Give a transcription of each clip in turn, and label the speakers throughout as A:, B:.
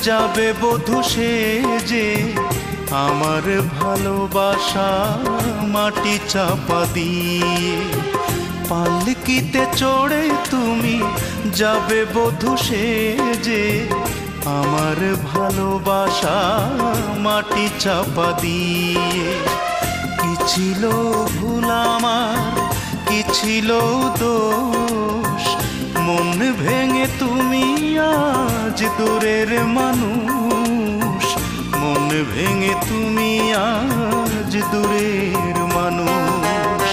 A: যাবে বধূ সেজে আমার ভালোবাসা মাটি চাপা দিয়ে। পালকিতে চড়ে তুমি যাবে বধূ সেজে আমার ভালোবাসা মাটি চাপা দিয়ে। কি ছিল ভুল আমার, কি ছিল দোষ, মন ভেঙে তুমি আজ দূরের মানুষ। মন ভেঙে তুমি আজ দূরের মানুষ।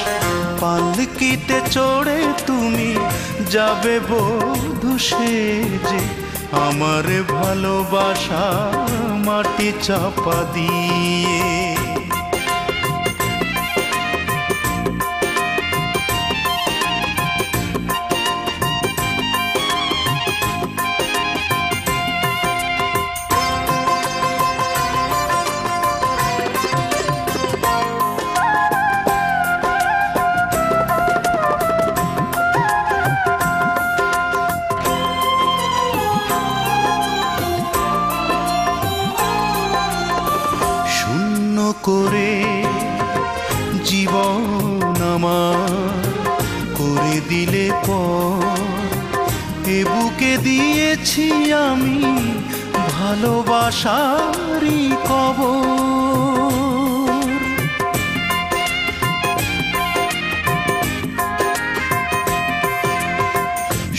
A: পালকিতে চড়ে তুমি যাবে বধূ সেজে আমার ভালোবাসা মাটি চাপা দিয়ে। করে জীবন আমার করে দিলে পর, এ বুকে দিয়েছি আমি ভালোবাসারই কবর।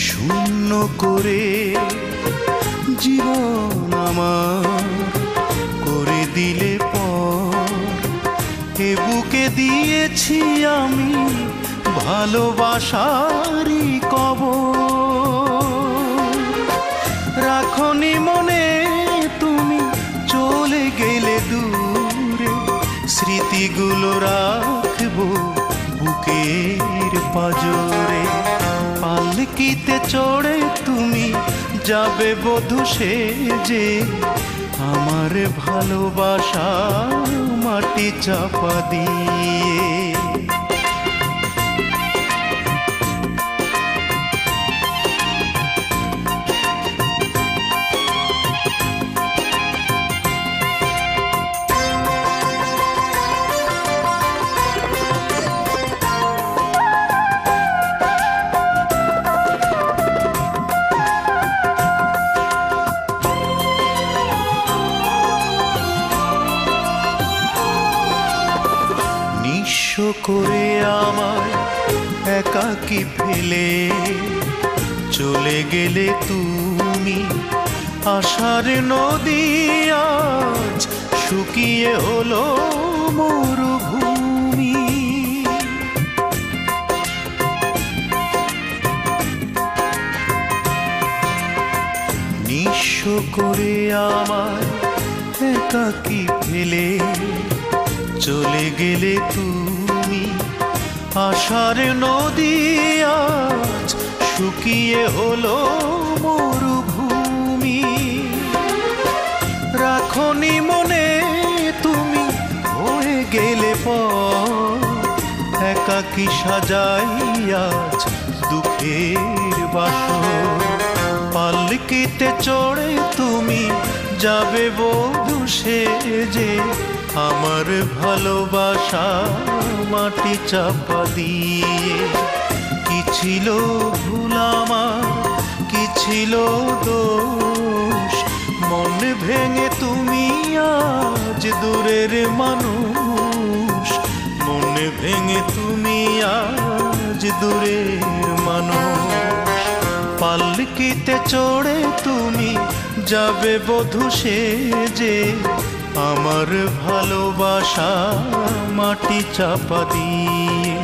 A: শূন্য করে জীবন আমার করে দিলে এ বুকে দিয়েছি আমি ভালোবাসারই কবর। রাখনি মনে তুমি চলে গেলে দূরে, স্মৃতিগুলো রাখবো বুকের পাজরে। পালকিতে চড়ে তুমি যাবে বধূ সেজে আমার ভালোবাসা মাটি চাপা দিয়ে। করে আমায় একাকী ফেলে চলে গেলে তুমি, আশার নদী আজ শুকিয়ে হলো মরুভূমি। নিঃস্ব করে আমায় একাকী ফেলে চলে গেলে তুমি, আশার নদী আজ শুকিয়ে হলো মরুভূমি। রাখনি মনে তুমি হয়ে গেলে পর, একাকী সাজাই আজ দুঃখের বাসর। পালকিতে চড়ে তুমি যাবে বধূ সেজে আমার ভালোবাসা মাটি চাপা দিয়ে। কি ছিল ভুল আমার, কি ছিল দোষ, মন ভেঙে তুমি আজ দূরের মানুষ। মন ভেঙে তুমি আজ দূরের মানুষ। পালকিতে চড়ে তুমি যাবে বধূ সেজে আমার ভালোবাসা মাটি চাপা দিয়ে।